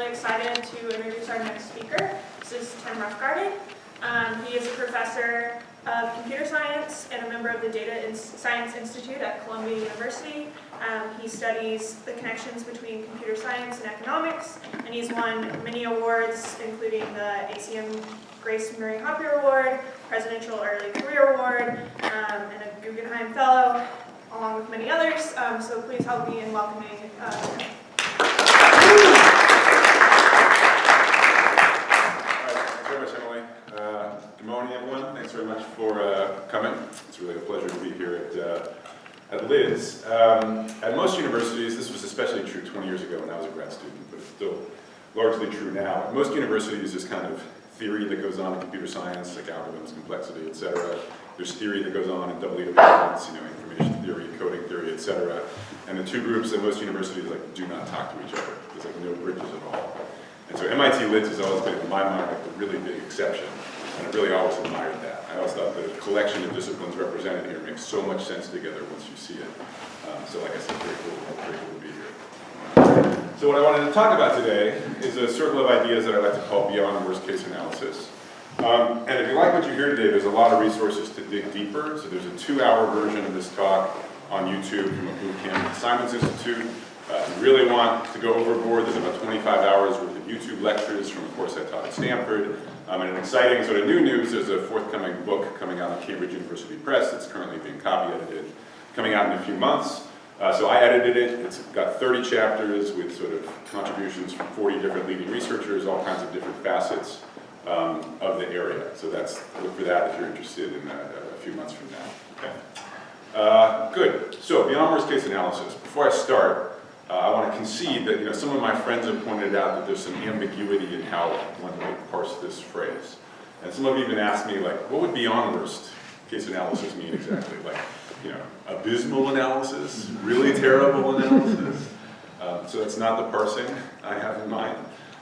really excited to introduce our next speaker. This is Roughgarden. He is a professor of computer science and a member of the Data Science Institute at Columbia University. He studies the connections between computer science and economics, and he's won many awards, including the ACM Grace Murray Hopper Award, Presidential Early Career Award, and a Guggenheim Fellow, along with many others. So please help me in welcoming him. Good morning, everyone. Thanks very much for coming. It's really a pleasure to be here at LIDS. At most universities, this was especially true 20 years ago when I was a grad student, but it's still largely true now. At most universities, there's kind of theory that goes on in computer science, like algorithms, complexity, etc. There's theory that goes on in double developments, information theory, coding theory, etc. And the two groups at most universities do not talk to each other. There's no bridges at all. And so MIT LIDS has always been, in my mind, the really big exception. And I really always admired that. I always thought the collection of disciplines represented here makes so much sense together once you see it. So like I said, very cool to be here. So what I wanted to talk about today is a circle of ideas that I like to call beyond worst case analysis. And if you like what you hear today, there's a lot of resources to dig deeper. So there's a 2-hour version of this talk on YouTube from a boot camp at the Simons Institute. If you really want to go overboard, there's about 25 hours worth of YouTube lectures from a course I taught at Stanford. And an exciting sort of new news, there's a forthcoming book coming out of Cambridge University Press that's currently being copy edited, coming out in a few months. So I edited it. It's got 30 chapters with sort of contributions from 40 different leading researchers, all kinds of different facets of the area. So look for that if you're interested in a few months from now. Okay. Good. So beyond worst case analysis, before I start, I want to concede that some of my friends have pointed out that there's some ambiguity in how one might parse this phrase. And some of you even asked me, what would beyond worst case analysis mean exactly? Abysmal analysis? Really terrible analysis? So that's not the parsing I have in mind.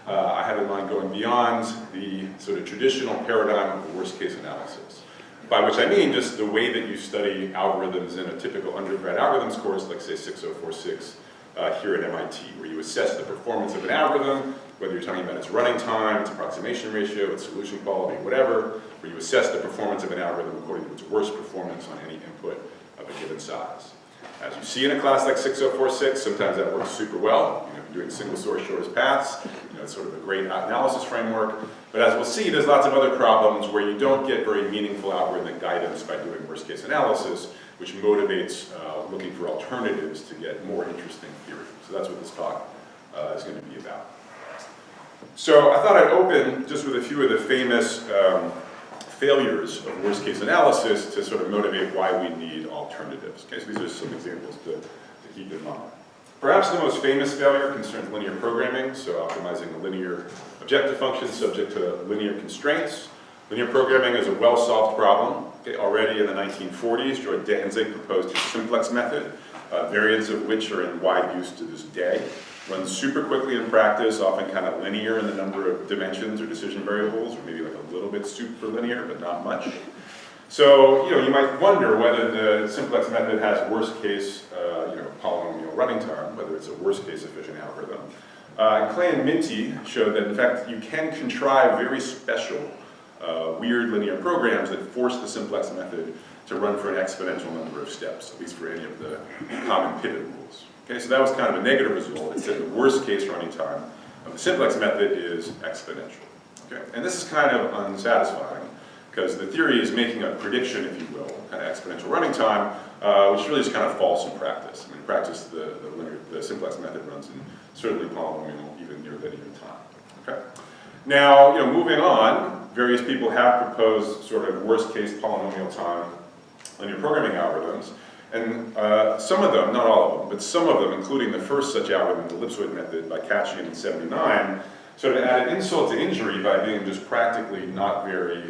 I have in mind going beyond the sort of traditional paradigm of worst case analysis. By which I mean just the way that you study algorithms in a typical undergrad algorithms course, like say 6046, here at MIT, where you assess the performance of an algorithm, whether you're talking about its running time, its approximation ratio, its solution quality, whatever, where you assess the performance of an algorithm according to its worst performance on any input of a given size. As you see in a class like 6046, sometimes that works super well. If you're doing single source shortest paths, it's sort of a great analysis framework. But as we'll see, there's lots of other problems where you don't get very meaningful algorithmic guidance by doing worst case analysis, which motivates looking for alternatives to get more interesting theory. So that's what this talk is going to be about. So I thought I'd open just with a few of the famous failures of worst case analysis to sort of motivate why we need alternatives. Okay, so these are some examples to keep in mind. Perhaps the most famous failure concerns linear programming, so optimizing a linear objective function subject to linear constraints. Linear programming is a well-solved problem. Okay, already in the 1940s, George Danzig proposed his simplex method, variants of which are in wide use to this day. Runs super quickly in practice, often kind of linear in the number of dimensions or decision variables, or maybe a little bit super linear, but not much. So, you might wonder whether the simplex method has worst case, polynomial running time, whether it's a worst case efficient algorithm. Clay and Minty showed that, in fact, you can contrive very special weird linear programs that force the simplex method to run for an exponential number of steps, at least for any of the common pivot rules. Okay, so that was kind of a negative result. It said the worst case running time of the simplex method is exponential. Okay, and this is kind of unsatisfying because the theory is making a prediction, if you will, kind of exponential running time, which really is kind of false in practice. I mean, in practice, the simplex method runs in certainly polynomial, even near linear time. Okay. Now, moving on, various people have proposed sort of worst case polynomial time linear programming algorithms. And some of them, not all of them, but some of them, including the first such algorithm, the ellipsoid method by Katchian in '79, sort of added insult to injury by being just practically not very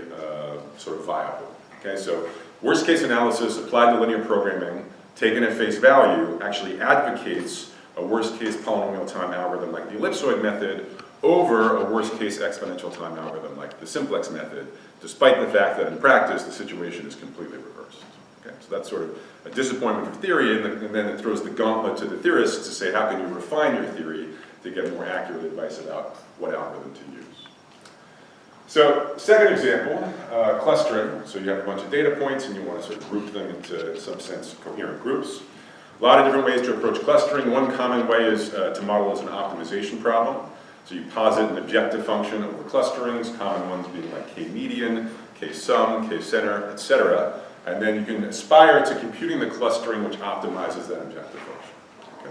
sort of viable. Okay, so worst case analysis applied to linear programming, taken at face value, actually advocates a worst case polynomial time algorithm like the ellipsoid method over a worst case exponential time algorithm like the simplex method, despite the fact that in practice the situation is completely reversed. Okay, so that's sort of a disappointment for theory, and then it throws the gauntlet to the theorists to say, how can you refine your theory to get more accurate advice about what algorithm to use. So, second example, clustering. So you have a bunch of data points and you want to sort of group them into, in some sense, coherent groups. A lot of different ways to approach clustering. One common way is to model as an optimization problem. So you posit an objective function over clusterings, common ones being like k-median, k-sum, k-center, etc. And then you can aspire to computing the clustering which optimizes that objective function. Okay.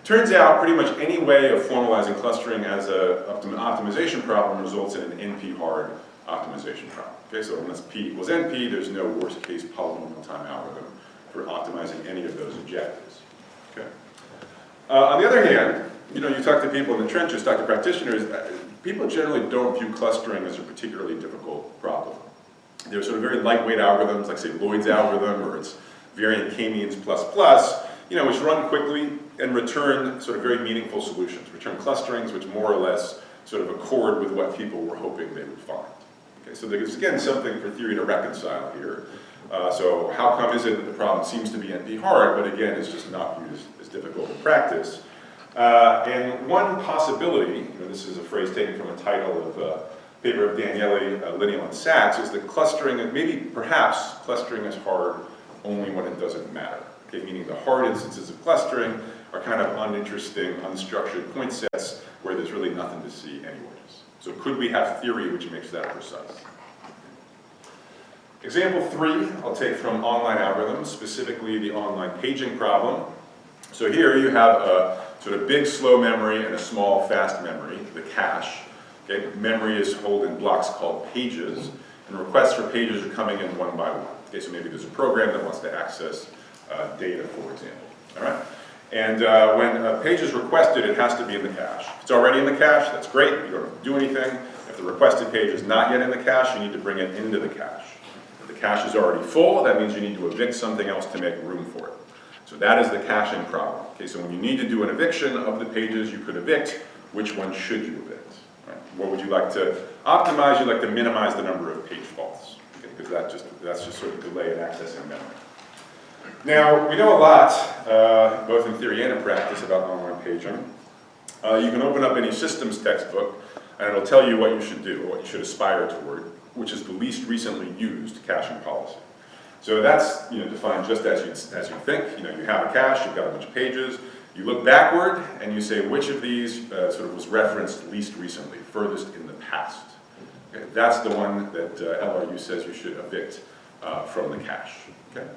Turns out pretty much any way of formalizing clustering as an optimization problem results in an NP-hard optimization problem. Okay, so unless P equals NP, there's no worst-case polynomial time algorithm for optimizing any of those objectives. Okay. On the other hand, you talk to people in the trenches, talk to practitioners, people generally don't view clustering as a particularly difficult problem. They're sort of very lightweight algorithms, like say LIDS algorithm, or it's variant Kmeans ++, which run quickly and return sort of very meaningful solutions, return clusterings which more or less sort of accord with what people were hoping they would find. Okay, so there's again something for theory to reconcile here. So how come is it that the problem seems to be NP-hard, but again is just not viewed as difficult in practice? And one possibility, this is a phrase taken from a title of a paper of Daniele, Lineal, and Sachs, is that clustering, perhaps clustering is hard only when it doesn't matter. Okay, meaning the hard instances of clustering are kind of uninteresting, unstructured point sets where there's really nothing to see anyways. So could we have theory which makes that precise? Example 3, I'll take from online algorithms, specifically the online paging problem. So here you have a sort of big slow memory and a small fast memory, the cache. Okay, memory is held in blocks called pages, and requests for pages are coming in one by one. Okay, so maybe there's a program that wants to access data, for example. All right, and when a page is requested, it has to be in the cache. If it's already in the cache, that's great. You don't have to do anything. If the requested page is not yet in the cache, you need to bring it into the cache. If the cache is already full, that means you need to evict something else to make room for it. So that is the caching problem. Okay, so when you need to do an eviction of the pages you could evict, which one should you evict? Right? What would you like to optimize? You'd like to minimize the number of page faults, okay, because that's just sort of delay in accessing memory. Now, we know a lot, both in theory and in practice, about online paging. You can open up any systems textbook, and it'll tell you what you should do, or what you should aspire toward, which is the least recently used caching policy. So that's defined just as you think. You have a cache, you've got a bunch of pages. You look backward and you say which of these sort of was referenced least recently, furthest in the past. Okay, that's the one that LRU says you should evict from the cache. Okay.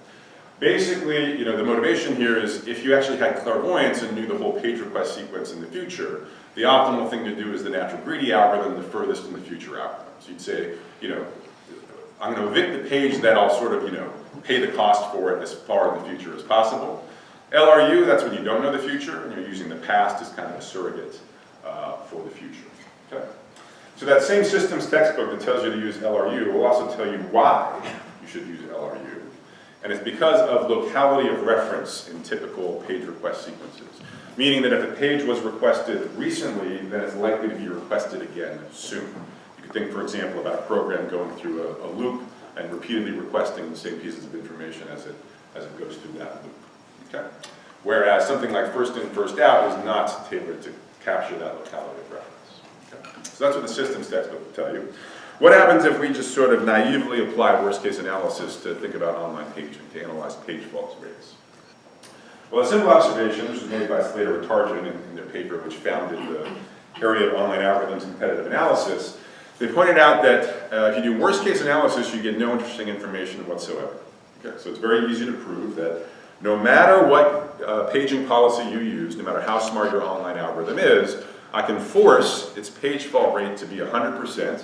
Basically, the motivation here is if you actually had clairvoyance and knew the whole page request sequence in the future, the optimal thing to do is the natural greedy algorithm, the furthest in the future algorithm. So you'd say, I'm going to evict the page that I'll sort of, pay the cost for it as far in the future as possible. LRU, that's when you don't know the future, and you're using the past as kind of a surrogate for the future. Okay. So that same systems textbook that tells you to use LRU will also tell you why you should use LRU. And it's because of locality of reference in typical page request sequences. Meaning that if a page was requested recently, then it's likely to be requested again soon. You could think, for example, about a program going through a loop and repeatedly requesting the same pieces of information as it goes through that loop. Okay? Whereas something like first in, first out is not tailored to capture that locality of reference. Okay? So that's what the systems textbook will tell you. What happens if we just sort of naively apply worst-case analysis to think about online paging, to analyze page fault rates? Well, a simple observation, which was made by Slater and Tarjan in their paper, which founded the area of online algorithms and competitive analysis, they pointed out that if you do worst-case analysis, you get no interesting information whatsoever. Okay, so it's very easy to prove that no matter what paging policy you use, no matter how smart your online algorithm is, I can force its page fault rate to be 100%,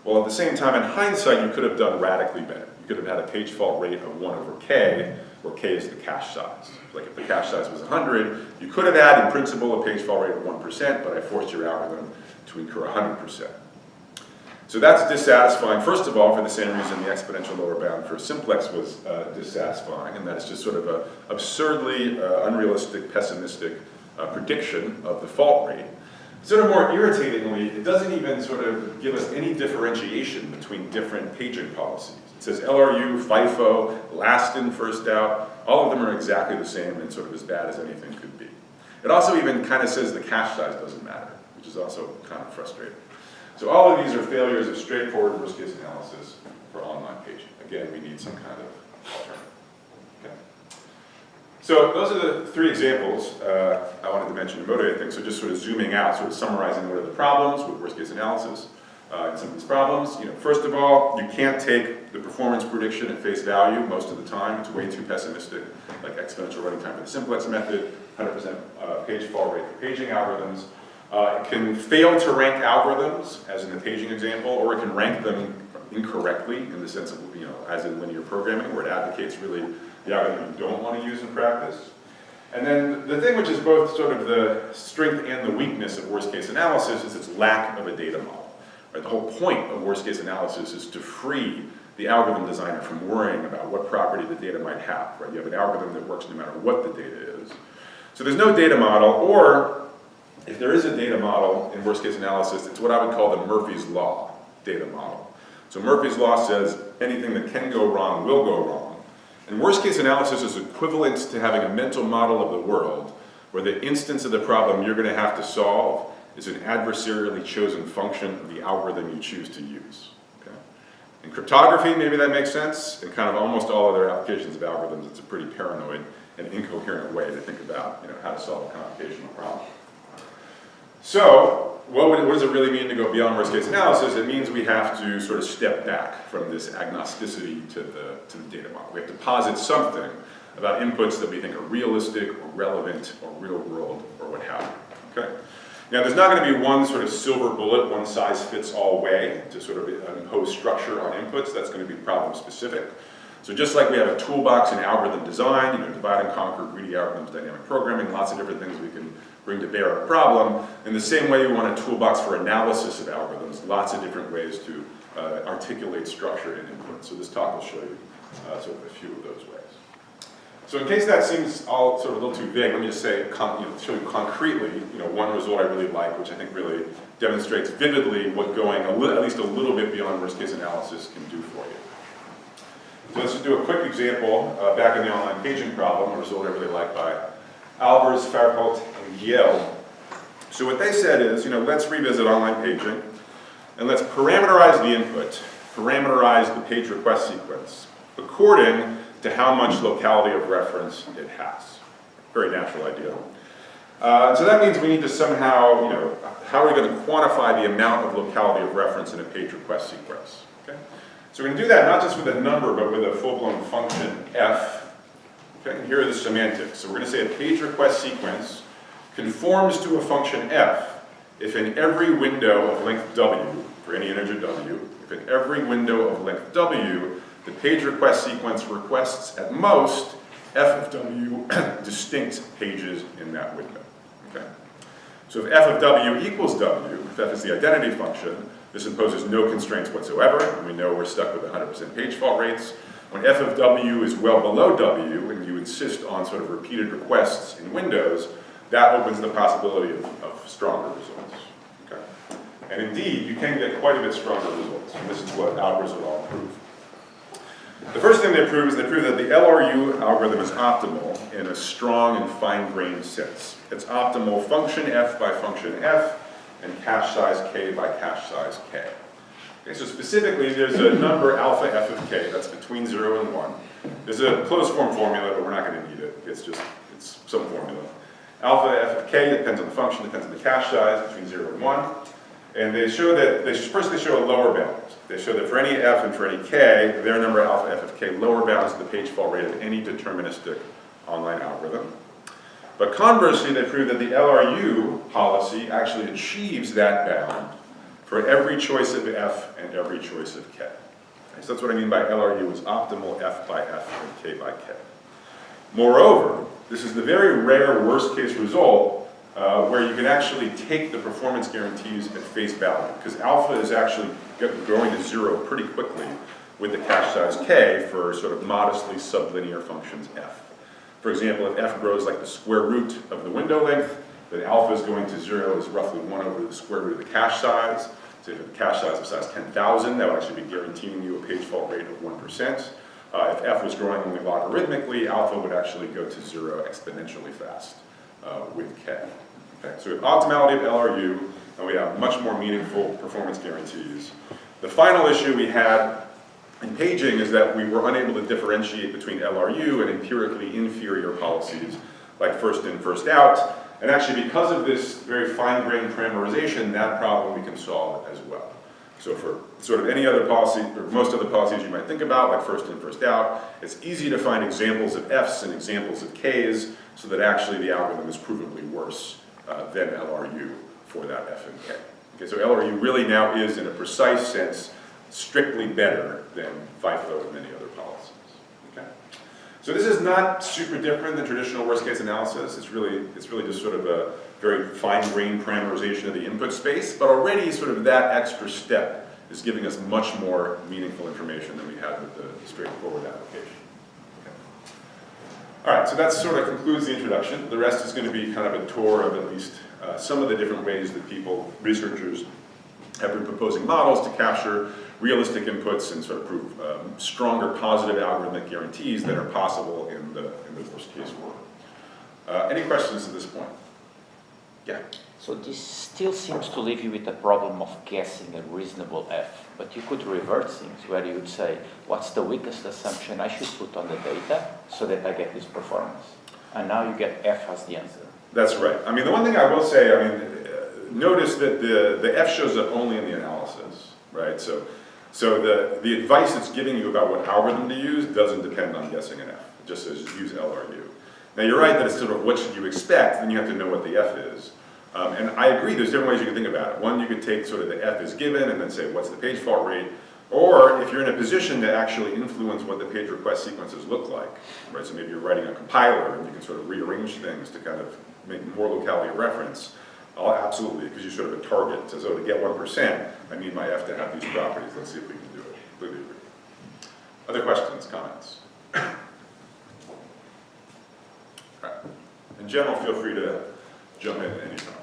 while at the same time, in hindsight, you could have done radically better. You could have had a page fault rate of 1 over k, where k is the cache size. Like if the cache size was 100, you could have had, in principle, a page fault rate of 1%, but I forced your algorithm to incur 100%. So that's dissatisfying, first of all, for the same reason the exponential lower bound for simplex was dissatisfying, and that it's just sort of an absurdly unrealistic, pessimistic prediction of the fault rate. Sort of more irritatingly, it doesn't even sort of give us any differentiation between different paging policies. It says LRU, FIFO, last in, first out, all of them are exactly the same and sort of as bad as anything could be. It also even kind of says the cache size doesn't matter, which is also kind of frustrating. So all of these are failures of straightforward worst case analysis for online paging. Again, we need some kind of alternative. Okay. So those are the three examples I wanted to mention to motivate things. So just sort of zooming out, sort of summarizing what are the problems with worst case analysis in some of these problems. First of all, you can't take the performance prediction at face value most of the time. It's way too pessimistic, like exponential running time for the simplex method, 100% page fall rate for paging algorithms. It can fail to rank algorithms, as in the paging example, or it can rank them incorrectly in the sense of, as in linear programming, where it advocates really the algorithm you don't want to use in practice. And then the thing which is both sort of the strength and the weakness of worst case analysis is its lack of a data model. Right? The whole point of worst case analysis is to free the algorithm designer from worrying about what property the data might have. Right? You have an algorithm that works no matter what the data is. So there's no data model, or if there is a data model in worst case analysis, it's what I would call the Murphy's Law data model. So Murphy's Law says anything that can go wrong will go wrong. And worst case analysis is equivalent to having a mental model of the world where the instance of the problem you're going to have to solve is an adversarially chosen function of the algorithm you choose to use. Okay? In cryptography, maybe that makes sense. In kind of almost all other applications of algorithms, it's a pretty paranoid and incoherent way to think about how to solve a computational problem. So, what does it really mean to go beyond worst case analysis? It means we have to sort of step back from this agnosticity to the data model. We have to posit something about inputs that we think are realistic or relevant or real world or what have you. Okay? Now, there's not going to be one sort of silver bullet, one size fits all way to sort of impose structure on inputs. That's going to be problem specific. So just like we have a toolbox in algorithm design, divide and conquer, greedy algorithms, dynamic programming, lots of different things we can bring to bear on a problem. In the same way, we want a toolbox for analysis of algorithms, lots of different ways to articulate structure in input. So this talk will show you sort of a few of those ways. So in case that seems all sort of a little too vague, let me just say, show you concretely, one result I really like, which I think really demonstrates vividly what going at least a little bit beyond worst case analysis can do for you. So let's just do a quick example back in the online paging problem, a result I really like by Albers, Farholt, and Giel. So what they said is, let's revisit online paging, and let's parameterize the input, parameterize the page request sequence, according to how much locality of reference it has. Very natural idea. So that means we need to somehow, how are we going to quantify the amount of locality of reference in a page request sequence? Okay? So we're going to do that not just with a number, but with a full-blown function f. Okay? And here are the semantics. So we're going to say a page request sequence conforms to a function f if in every window of length w, for any integer w, if in every window of length w, the page request sequence requests at most f of w distinct pages in that window. Okay? So if f of w equals w, if f is the identity function, this imposes no constraints whatsoever, and we know we're stuck with 100% page fault rates. When f of w is well below w, and you insist on sort of repeated requests in windows, that opens the possibility of stronger results. Okay? And indeed, you can get quite a bit stronger results, and this is what Albers will all prove. The first thing they prove is they prove that the LRU algorithm is optimal in a strong and fine-grained sense. It's optimal function f by function f, and cache size k by cache size k. Okay, so specifically, there's a number alpha f of k, that's between 0 and 1. There's a closed form formula, but we're not going to need it. It's some formula. Alpha f of k depends on the function, depends on the cache size, between 0 and 1. And they show that, first they show a lower bound. They show that for any f and for any k, their number alpha f of k lower bounds the page fault rate of any deterministic online algorithm. But conversely, they prove that the LRU policy actually achieves that bound for every choice of f and every choice of k. Okay, so that's what I mean by LRU is optimal f by f and k by k. Moreover, this is the very rare worst case result where you can actually take the performance guarantees at face value, because alpha is actually going to 0 pretty quickly with the cache size k for sort of modestly sublinear functions f. For example, if f grows like the square root of the window length, then alpha is going to 0 is roughly 1 over the square root of the cache size. So if you have a cache size of size 10,000, that would actually be guaranteeing you a page fault rate of 1%. If f was growing only logarithmically, alpha would actually go to 0 exponentially fast. with K. Okay, so we have optimality of LRU, and we have much more meaningful performance guarantees. The final issue we had in paging is that we were unable to differentiate between LRU and empirically inferior policies, like first in, first out. And actually, because of this very fine-grained parameterization, that problem we can solve as well. So for sort of any other policy, or most other policies you might think about, like first in, first out, it's easy to find examples of Fs and examples of Ks, so that actually the algorithm is provably worse than LRU for that F and K. Okay, so LRU really now is, in a precise sense, strictly better than FIFO and many other policies. Okay? So this is not super different than traditional worst case analysis. It's really just sort of a very fine-grained parameterization of the input space, but already sort of that extra step is giving us much more meaningful information than we had with the straightforward application. Okay. All right, so that sort of concludes the introduction. The rest is going to be kind of a tour of at least some of the different ways that researchers have been proposing models to capture realistic inputs and sort of prove stronger positive algorithmic guarantees that are possible in the worst case world. Any questions at this point? Yeah. So this still seems to leave you with the problem of guessing a reasonable F, but you could reverse things where you would say, what's the weakest assumption I should put on the data so that I get this performance? And now you get F as the answer. That's right. I mean, the one thing I will say, I mean, notice that the F shows up only in the analysis, right? So the advice it's giving you about what algorithm to use doesn't depend on guessing an F. It just says use LRU. Now you're right that it's sort of what should you expect, then you have to know what the F is. And I agree, there's different ways you can think about it. One, you could take sort of the F is given and then say what's the page fault rate, or if you're in a position to actually influence what the page request sequences look like, right? So maybe you're writing a compiler and you can sort of rearrange things to kind of make more locality of reference. Oh, absolutely, because you're sort of a target. So to get 1%, I need my F to have these properties. Let's see if we can do it. Completely agree. Other questions, comments? All right. In general, feel free to jump in at any time.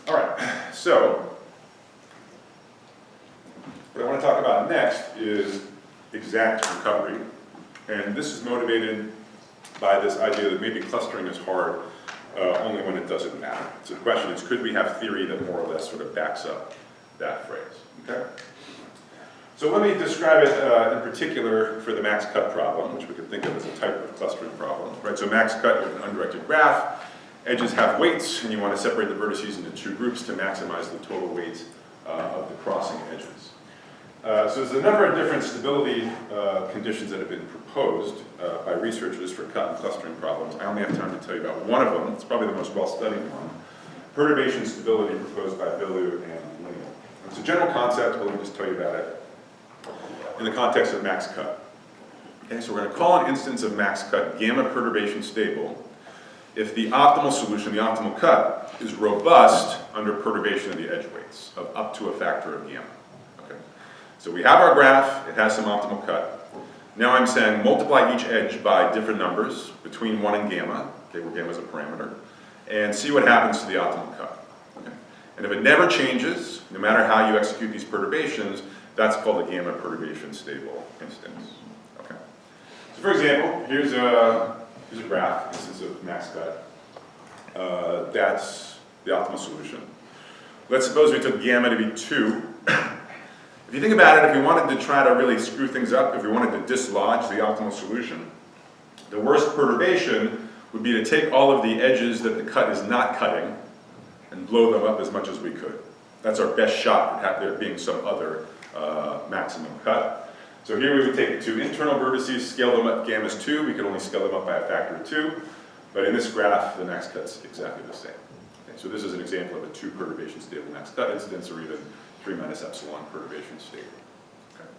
All right, so what I want to talk about next is exact recovery. And this is motivated by this idea that maybe clustering is hard only when it doesn't matter. So the question is, could we have theory that more or less sort of backs up that phrase? Okay? So let me describe it in particular for the max cut problem, which we could think of as a type of clustering problem. Right? So max cut with an undirected graph. Edges have weights, and you want to separate the vertices into two groups to maximize the total weight of the crossing edges. So there's a number of different stability conditions that have been proposed by researchers for cut and clustering problems. I only have time to tell you about one of them. It's probably the most well-studied one. Perturbation stability proposed by Bilu and Lineal. It's a general concept, but let me just tell you about it in the context of max cut. Okay, so we're going to call an instance of max cut gamma perturbation stable if the optimal solution, the optimal cut, is robust under perturbation of the edge weights of up to a factor of gamma. Okay. So we have our graph, it has some optimal cut. Now I'm saying multiply each edge by different numbers between 1 and gamma, okay, where gamma is a parameter, and see what happens to the optimal cut. Okay. And if it never changes, no matter how you execute these perturbations, that's called a gamma perturbation stable instance. Okay. So for example, here's a graph, this is a max cut. That's the optimal solution. Let's suppose we took gamma to be 2. If you think about it, if we wanted to try to really screw things up, if we wanted to dislodge the optimal solution, the worst perturbation would be to take all of the edges that the cut is not cutting and blow them up as much as we could. That's our best shot at there being some other maximum cut. So here we would take the two internal vertices, scale them up, gamma's 2. We could only scale them up by a factor of 2. But in this graph, the max cut's exactly the same. Okay, so this is an example of a 2 perturbation stable max cut instance, or even 3 minus epsilon perturbation stable. Okay.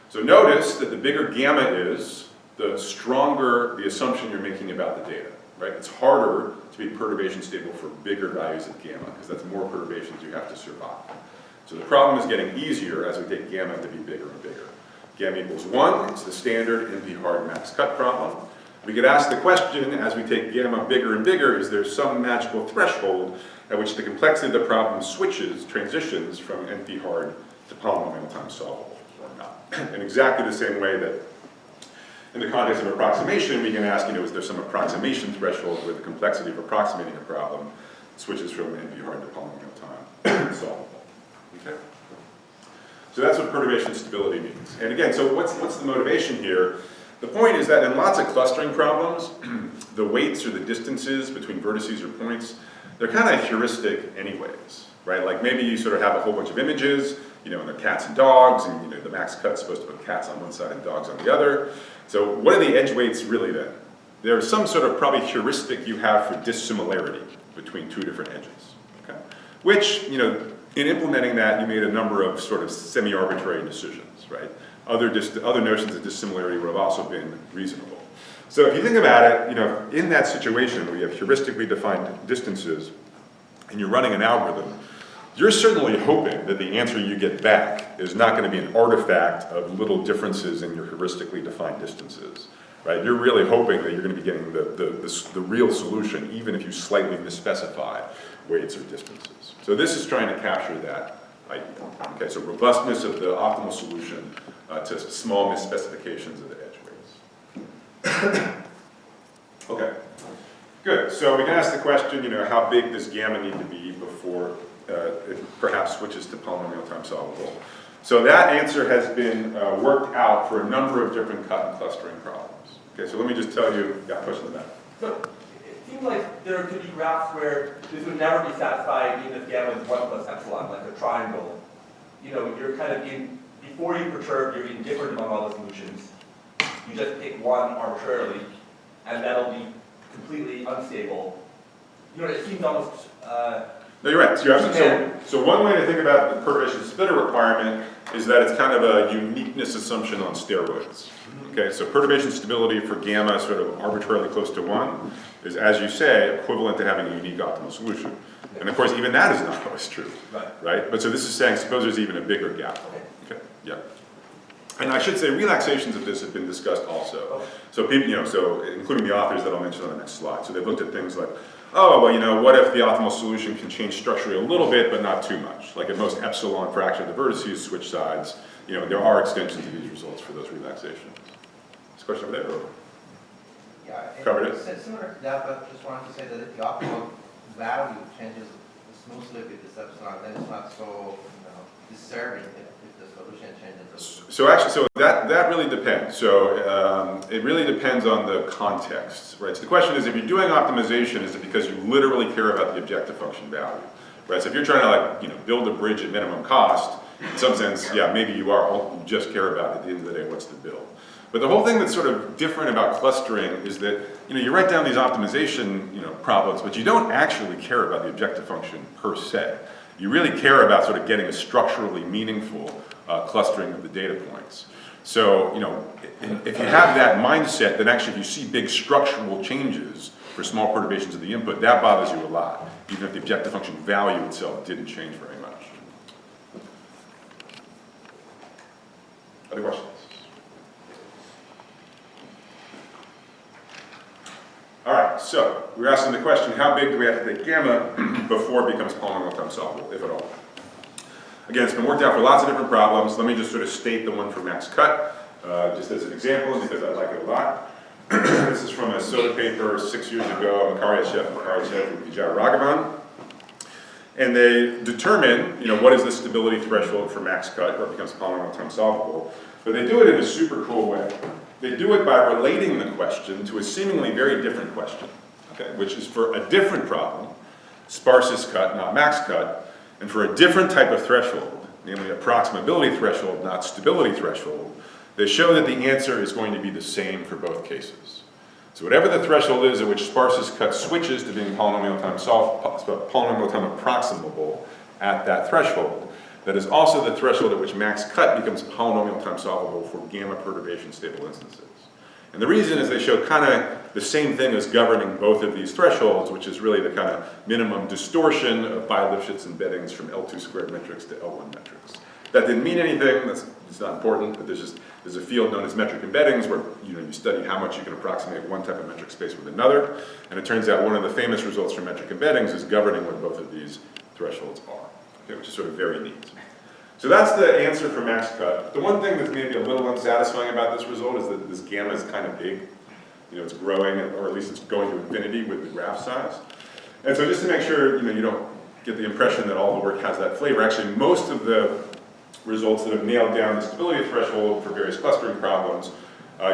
So notice that the bigger gamma is, the stronger the assumption you're making about the data. Right? It's harder to be perturbation stable for bigger values of gamma, because that's more perturbations you have to survive. So the problem is getting easier as we take gamma to be bigger and bigger. Gamma equals 1, it's the standard NP-hard max cut problem. We could ask the question, as we take gamma bigger and bigger, is there some magical threshold at which the complexity of the problem transitions from NP-hard to polynomial time solvable, or not? In exactly the same way that In the context of approximation, we can ask, is there some approximation threshold where the complexity of approximating a problem switches from NP hard to polynomial time solvable? Okay. So that's what perturbation stability means. And again, so what's the motivation here? The point is that in lots of clustering problems, the weights or the distances between vertices or points, they're kind of heuristic anyways, right? Like maybe you sort of have a whole bunch of images, and they're cats and dogs, and the max cut's supposed to put cats on one side and dogs on the other. So what are the edge weights really then? There's some sort of probably heuristic you have for dissimilarity between two different edges, okay? Which, in implementing that, you made a number of sort of semi-arbitrary decisions, right? Other notions of dissimilarity would have also been reasonable. So if you think about it, in that situation where you have heuristically defined distances and you're running an algorithm, you're certainly hoping that the answer you get back is not going to be an artifact of little differences in your heuristically defined distances, right? You're really hoping that you're going to be getting the real solution, even if you slightly misspecify weights or distances. So this is trying to capture that idea. Okay, so robustness of the optimal solution to small misspecifications of the edge weights. Okay, good. So we can ask the question, how big does gamma need to be before it perhaps switches to polynomial time solvable? So that answer has been worked out for a number of different cut and clustering problems. Okay, so let me just tell you, got a question on that. So it seems like there could be graphs where this would never be satisfied even if gamma is 1 plus epsilon, like a triangle. You're kind of before you perturb, you're indifferent among all the solutions. You just pick one arbitrarily, and that'll be completely unstable. It seems almost... No, you're right. So one way to think about the perturbation stability requirement is that it's kind of a uniqueness assumption on steroids. Okay, so perturbation stability for gamma sort of arbitrarily close to 1 is, as you say, equivalent to having a unique optimal solution. And of course, even that is not always true, right? But so this is saying, suppose there's even a bigger gap. Okay, yeah. And I should say, relaxations of this have been discussed also. So people, so including the authors that I'll mention on the next slide. So they've looked at things like, what if the optimal solution can change structurally a little bit, but not too much? Like at most epsilon fraction of the vertices switch sides. There are extensions of these results for those relaxations. This question over there. Yeah, Covered it. Similar to that, but just wanted to say that if the optimal value changes smoothly with this epsilon, then it's not so disturbing if the solution changes. So that really depends. So it really depends on the context, right? So the question is, if you're doing optimization, is it because you literally care about the objective function value, right? So if you're trying to build a bridge at minimum cost, in some sense, yeah, maybe you just care about at the end of the day what's the build. But the whole thing that's sort of different about clustering is that you write down these optimization problems, but you don't actually care about the objective function per se. You really care about sort of getting a structurally meaningful clustering of the data points. So if you have that mindset, then actually if you see big structural changes for small perturbations of the input, that bothers you a lot, even if the objective function value itself didn't change very much. Other questions? All right, so we're asking the question, how big do we have to take gamma before it becomes polynomial time solvable, if at all? Again, it's been worked out for lots of different problems. Let me just sort of state the one for max cut, just as an example, because I like it a lot. This is from a soda paper 6 years ago, Makaryachev and Vijayaraghavan. And they determine, what is the stability threshold for max cut, where it becomes polynomial time solvable. But they do it in a super cool way. They do it by relating the question to a seemingly very different question, okay, which is for a different problem, sparsest cut, not max cut, and for a different type of threshold, namely approximability threshold, not stability threshold. They show that the answer is going to be the same for both cases. So whatever the threshold is at which sparsest cut switches to being polynomial time approximable at that threshold, that is also the threshold at which max cut becomes polynomial time solvable for gamma perturbation stable instances. And the reason is they show kind of the same thing as governing both of these thresholds, which is really the kind of minimum distortion of Bi-Lifshitz embeddings from L2 squared metrics to L1 metrics. That didn't mean anything, it's not important, but there's a field known as metric embeddings where you study how much you can approximate one type of metric space with another. And it turns out one of the famous results from metric embeddings is governing what both of these thresholds are. Okay, which is sort of very neat. So that's the answer for max cut. The one thing that's maybe a little unsatisfying about this result is that this gamma is kind of big. You know, it's growing, or at least it's going to infinity with the graph size. And so just to make sure, you don't get the impression that all the work has that flavor, actually most of the results that have nailed down the stability threshold for various clustering problems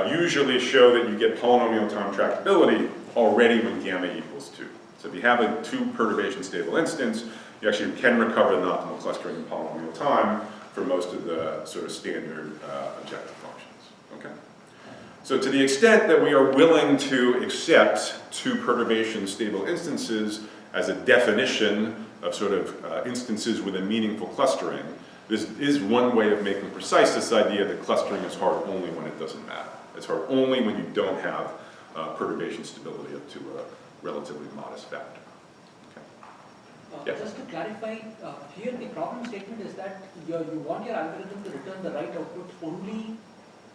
usually show that you get polynomial time tractability already when gamma equals 2. So if you have a 2 perturbation stable instance, you actually can recover the optimal clustering in polynomial time for most of the sort of standard objective functions. Okay? So to the extent that we are willing to accept 2 perturbation stable instances as a definition of sort of instances with a meaningful clustering, this is one way of making precise this idea that clustering is hard only when it doesn't matter. It's hard only when you don't have perturbation stability up to a relatively modest factor. Okay. Yeah. Just to clarify, here the problem statement is that you want your algorithm to return the right output only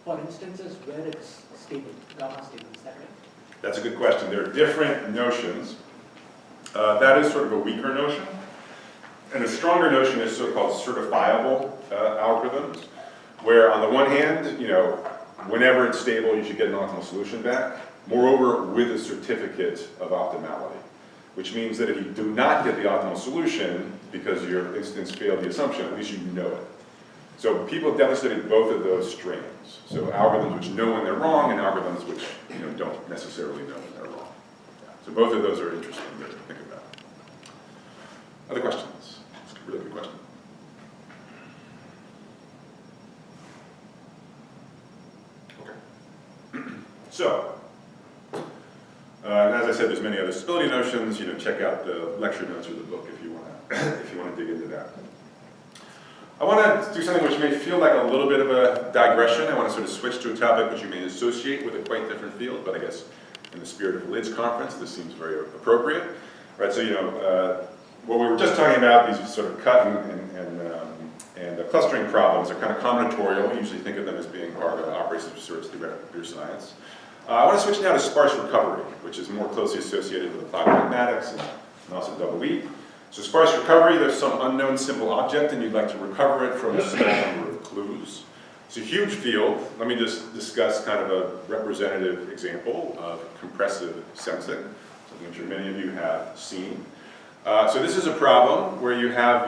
for instances where it's stable, gamma stable, is that right? That's a good question. There are different notions. That is sort of a weaker notion. And a stronger notion is so-called certifiable algorithms, where on the one hand, whenever it's stable, you should get an optimal solution back. Moreover, with a certificate of optimality, which means that if you do not get the optimal solution because your instance failed the assumption, at least you know it. So people have demonstrated both of those strains. So algorithms which know when they're wrong and algorithms which don't necessarily know when they're wrong. So both of those are interesting to think about. Other questions? It's a really good question. Okay. So, as I said, there's many other stability notions. Check out the lecture notes or the book if you want to dig into that. I want to do something which may feel like a little bit of a digression. I want to sort of switch to a topic which you may associate with a quite different field, but I guess in the spirit of LIDS conference, this seems very appropriate. Right, so what we were just talking about, these sort of cut and clustering problems are kind of combinatorial. We usually think of them as being part of operations research through computer science. I want to switch now to sparse recovery, which is more closely associated with applied mathematics and also double leap. So sparse recovery, there's some unknown simple object and you'd like to recover it from a small number of clues. It's a huge field. Let me just discuss kind of a representative example of compressive sensing, something I'm sure many of you have seen. So this is a problem where you have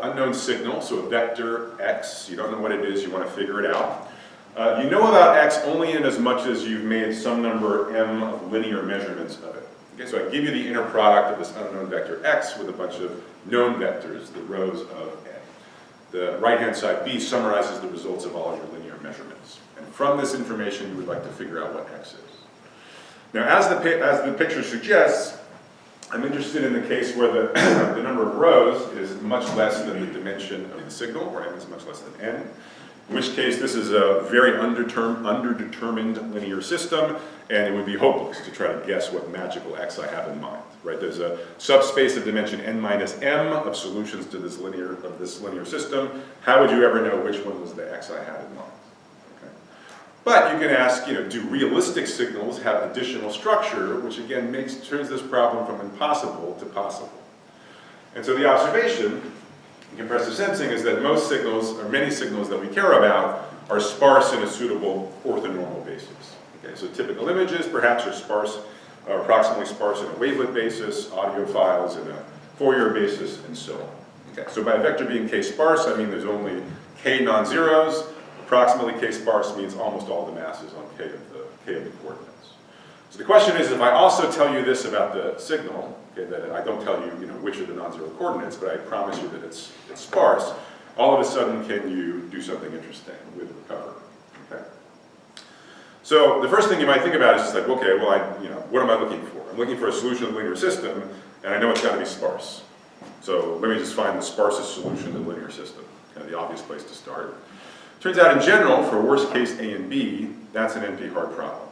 unknown signal, so a vector x, you don't know what it is, you want to figure it out. You know about x only in as much as you've made some number m of linear measurements of it. Okay, so I give you the inner product of this unknown vector x with a bunch of known vectors, the rows of a. The right-hand side b summarizes the results of all your linear measurements. And from this information, you would like to figure out what x is. Now, as the picture suggests, I'm interested in the case where the number of rows is much less than the dimension of the signal, or n is much less than n. In which case, this is a very underdetermined linear system, and it would be hopeless to try to guess what magical x I have in mind. Right? There's a subspace of dimension n minus m of solutions to this linear system. How would you ever know which one was the x I had in mind? Okay. But you can ask, do realistic signals have additional structure, which again turns this problem from impossible to possible. And so the observation in compressive sensing is that most signals, or many signals that we care about, are sparse in a suitable orthonormal basis. Okay, so typical images perhaps are sparse, or approximately sparse in a wavelet basis, audio files in a Fourier basis, and so on. Okay, so by a vector being k-sparse, I mean there's only k non-zeros. Approximately k-sparse means almost all the masses on k of the coordinates. So the question is, if I also tell you this about the signal, okay, that I don't tell you, which are the non-zero coordinates, but I promise you that it's sparse, all of a sudden can you do something interesting with recovery? Okay. So the first thing you might think about is just like, okay, well, what am I looking for? I'm looking for a solution of the linear system, and I know it's got to be sparse. So let me just find the sparsest solution to the linear system, kind of the obvious place to start. Turns out in general, for worst case A and B, that's an NP-hard problem.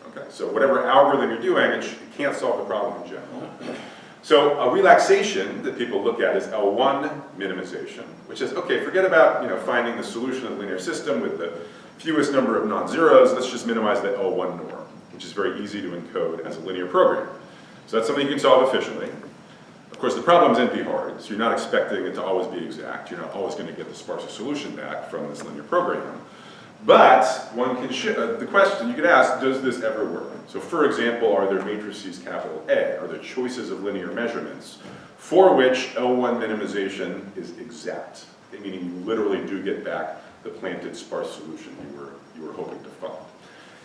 Okay, so whatever algorithm you're doing, it can't solve the problem in general. So a relaxation that people look at is L1 minimization, which is, okay, forget about finding the solution of the linear system with the fewest number of non-zeros, let's just minimize the L1 norm, which is very easy to encode as a linear program. So that's something you can solve efficiently. Of course, the problem's NP-hard, so you're not expecting it to always be exact. You're not always going to get the sparsest solution back from this linear program. But one can the question you could ask, does this ever work? So for example, are there matrices capital A? Are there choices of linear measurements for which L1 minimization is exact? Meaning you literally do get back the planted sparse solution you were hoping to find.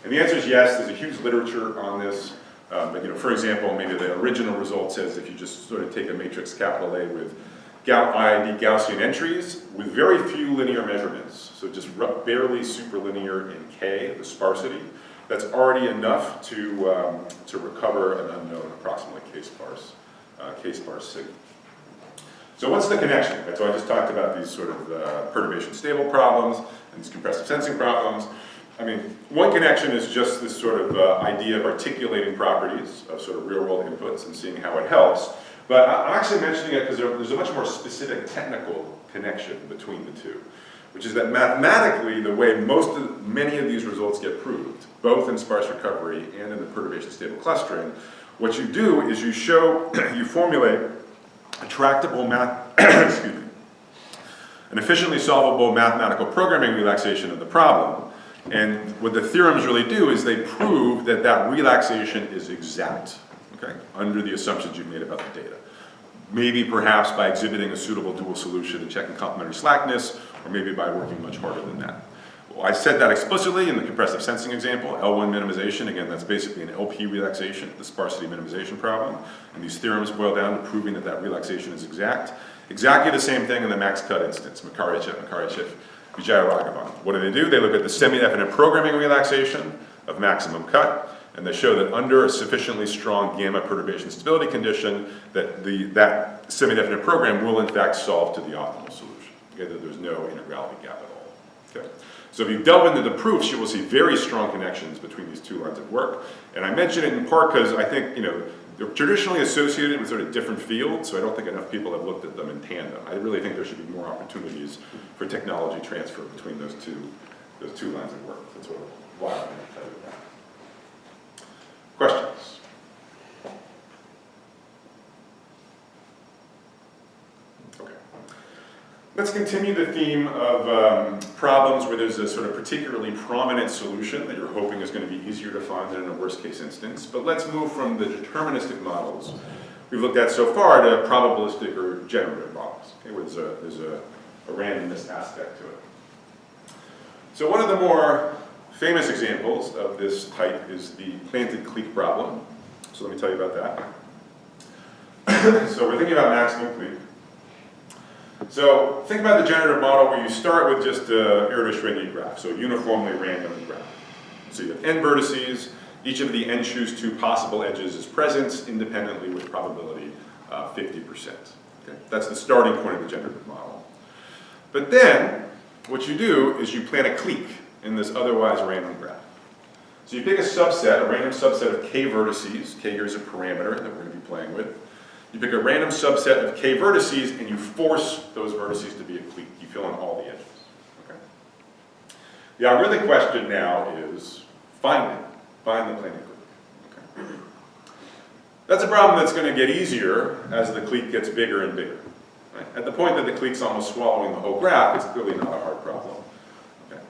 And the answer is yes. There's a huge literature on this. But for example, maybe the original result says if you just sort of take a matrix capital A with IID Gaussian entries with very few linear measurements, so just barely superlinear in K, the sparsity, that's already enough to recover an unknown approximately K-sparse signal. So what's the connection? Right? So I just talked about these sort of perturbation stable problems and these compressive sensing problems. I mean, one connection is just this sort of idea of articulating properties of sort of real-world inputs and seeing how it helps. But I'm actually mentioning it because there's a much more specific technical connection between the two, which is that mathematically, the way many of these results get proved, both in sparse recovery and in the perturbation stable clustering, what you do is you formulate a tractable excuse me, an efficiently solvable mathematical programming relaxation of the problem. And what the theorems really do is they prove that that relaxation is exact, okay, under the assumptions you've made about the data. Maybe perhaps by exhibiting a suitable dual solution and checking complementary slackness, or maybe by working much harder than that. Well, I said that explicitly in the compressive sensing example, L1 minimization. Again, that's basically an LP relaxation, the sparsity minimization problem. And these theorems boil down to proving that that relaxation is exact. Exactly the same thing in the max cut instance, Makaryev, Vijayaraghavan. What do? They look at the semi-definite programming relaxation of maximum cut, and they show that under a sufficiently strong gamma perturbation stability condition, that semi-definite program will in fact solve to the optimal solution. Okay, that there's no integrality gap at all. Okay. So if you delve into the proofs, you will see very strong connections between these two lines of work. And I mention it in part because I think, they're traditionally associated with sort of different fields, so I don't think enough people have looked at them in tandem. I really think there should be more opportunities for technology transfer between those two lines of work. That's why I'm going to tell you that. Questions? Okay. Let's continue the theme of problems where there's a sort of particularly prominent solution that you're hoping is going to be easier to find than in a worst case instance. But let's move from the deterministic models we've looked at so far to probabilistic or generative models, okay, where there's a randomness aspect to it. So one of the more famous examples of this type is the planted Cleat problem. So let me tell you about that. So we're thinking about maximum Cleat. So think about the generative model where you start with just an Erdős-Rényi graph, so a uniformly random graph. So you have n vertices, each of the n choose 2 possible edges is present independently with probability 50%. Okay? That's the starting point of the generative model. But then, what you do is you plant a clique in this otherwise random graph. So you pick a random subset of k vertices. K here is a parameter that we're going to be playing with. You pick a random subset of k vertices and you force those vertices to be a clique. You fill in all the edges. Okay? The algorithmic question now is find the planted clique. Okay? That's a problem that's going to get easier as the clique gets bigger and bigger. Right? At the point that the clique's almost swallowing the whole graph, it's clearly not a hard problem. Okay?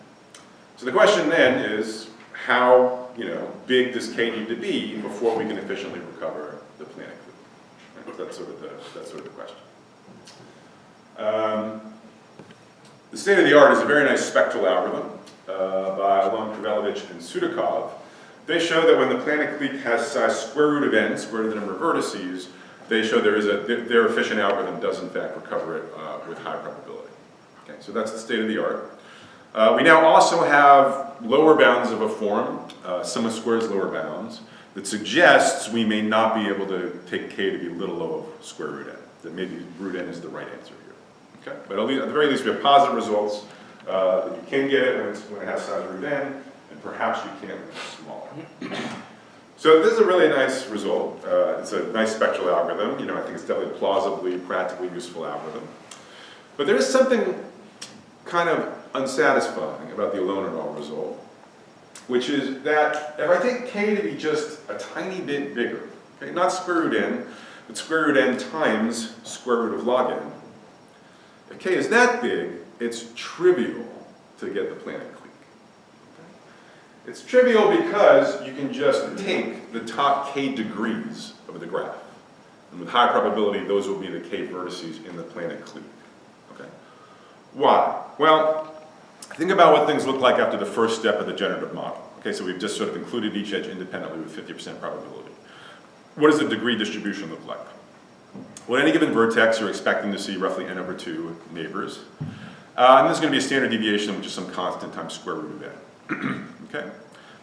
So the question then is how big does k need to be before we can efficiently recover the planted clique? That's sort of the question. The state of the art is a very nice spectral algorithm by Alon Krivelovich and Sudakov. They show that when the planted clique has size square root of n, square root of the number of vertices, they show their efficient algorithm does in fact recover it with high probability. Okay, so that's the state of the art. We now also have lower bounds of a form, sum of squares lower bounds, that suggests we may not be able to take k to be little o of square root n, that maybe root n is the right answer here. Okay? But at the very least we have positive results that you can get it when it has size root n, and perhaps you can when it's smaller. So this is a really nice result. It's a nice spectral algorithm. I think it's definitely a plausibly, practically useful algorithm. But there is something kind of unsatisfying about the alone and all result, which is that if I take k to be just a tiny bit bigger, okay, not square root n, with square root n times square root of log n. If k is that big, it's trivial to get the planet clique. It's trivial because you can just take the top k degrees of the graph. And with high probability, those will be the k vertices in the planet clique. Okay? Why? Well, think about what things look like after the first step of the generative model. Okay, so we've just sort of included each edge independently with 50% probability. What does the degree distribution look like? Well, at any given vertex, you're expecting to see roughly n over 2 neighbors. And there's going to be a standard deviation, which is some constant times square root of n. Okay?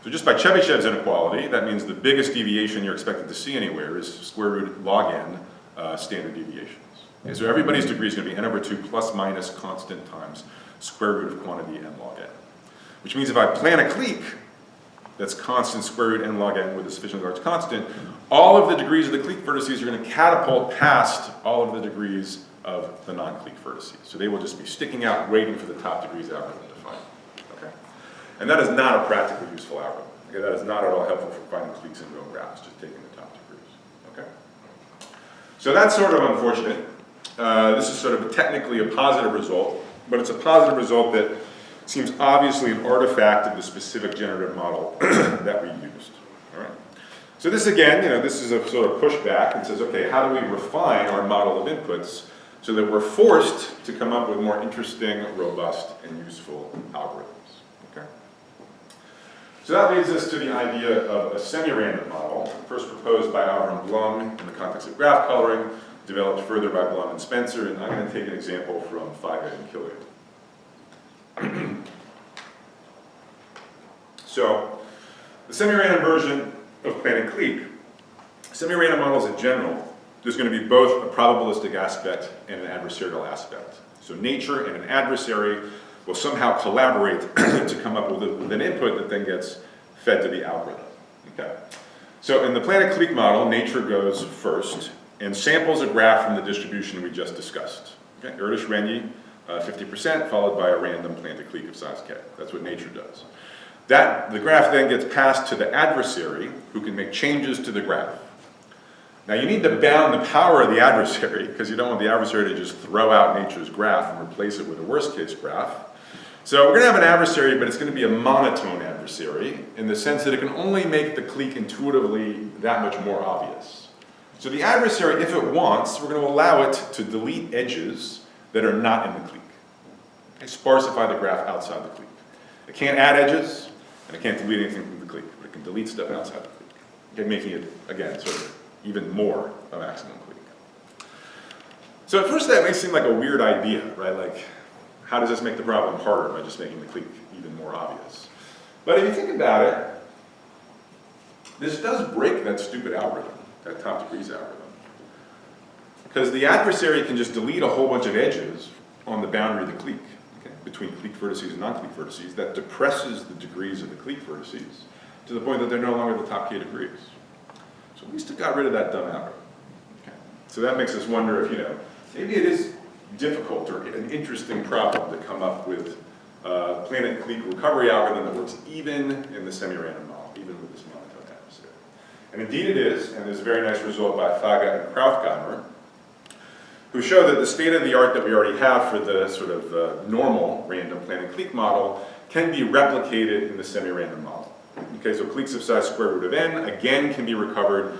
So just by Chebyshev's inequality, that means the biggest deviation you're expected to see anywhere is square root log n standard deviations. Okay, so everybody's degree is going to be n over 2 plus minus constant times square root of quantity n log n. Which means if I plan a clique that's constant square root n log n with a sufficiently large constant, all of the degrees of the clique vertices are going to catapult past all of the degrees of the non-clique vertices. So they will just be sticking out, waiting for the top degrees algorithm to find. Okay? And that is not a practically useful algorithm. Okay? That is not at all helpful for finding cliques in real graphs, just taking the top degrees. Okay? So that's sort of unfortunate. This is sort of technically a positive result, but it's a positive result that seems obviously an artifact of the specific generative model that we used. All right? So this again, this is a sort of pushback and says, okay, how do we refine our model of inputs so that we're forced to come up with more interesting, robust, and useful algorithms? Okay? So that leads us to the idea of a semi-random model, first proposed by Auer and Blum in the context of graph coloring, developed further by Blum and Spencer, and I'm going to take an example from Feiget and Killian. So, the semi-random version of planning clique, semi-random models in general, there's going to be both a probabilistic aspect and an adversarial aspect. So nature and an adversary will somehow collaborate to come up with an input that then gets fed to the algorithm. Okay. So in the planet clique model, nature goes first and samples a graph from the distribution we just discussed. Okay. Erdős-Rényi, 50%, followed by a random planted clique of size k. That's what nature does. The graph then gets passed to the adversary, who can make changes to the graph. Now you need to bound the power of the adversary, because you don't want the adversary to just throw out nature's graph and replace it with a worst-case graph. So we're going to have an adversary, but it's going to be a monotone adversary, in the sense that it can only make the clique intuitively that much more obvious. So the adversary, if it wants, we're going to allow it to delete edges that are not in the clique. Okay, sparsify the graph outside the clique. It can't add edges, and it can't delete anything from the clique, but it can delete stuff outside the clique. Okay, making it, again, sort of even more a maximum clique. So at first that may seem like a weird idea, right? Like, how does this make the problem harder by just making the clique even more obvious? But if you think about it, this does break that stupid algorithm, that top degrees algorithm. Because the adversary can just delete a whole bunch of edges on the boundary of the clique, okay, between clique vertices and non-clique vertices. That depresses the degrees of the clique vertices to the point that they're no longer the top k degrees. So at least it got rid of that dumb algorithm. Okay. So that makes us wonder if, maybe it is difficult or an interesting problem to come up with a planet clique recovery algorithm that works even in the semi-random model, even with this monotone adversary. And indeed it is, and there's a very nice result by Feiget and Roughgarden, who show that the state-of-the-art that we already have for the sort of normal random planet clique model can be replicated in the semi-random model. Okay, so cliques of size square root of n, again, can be recovered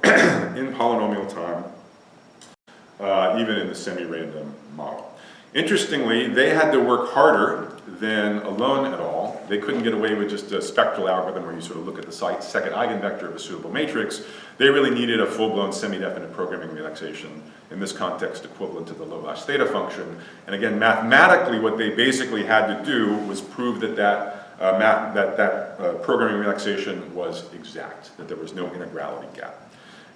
in polynomial time, even in the semi-random model. Interestingly, they had to work harder than Alone et al. They couldn't get away with just a spectral algorithm where you sort of look at the second eigenvector of a suitable matrix. They really needed a full-blown semi-definite programming relaxation, in this context equivalent to the Lovász theta function. And again, mathematically, what they basically had to do was prove that programming relaxation was exact, that there was no integrality gap.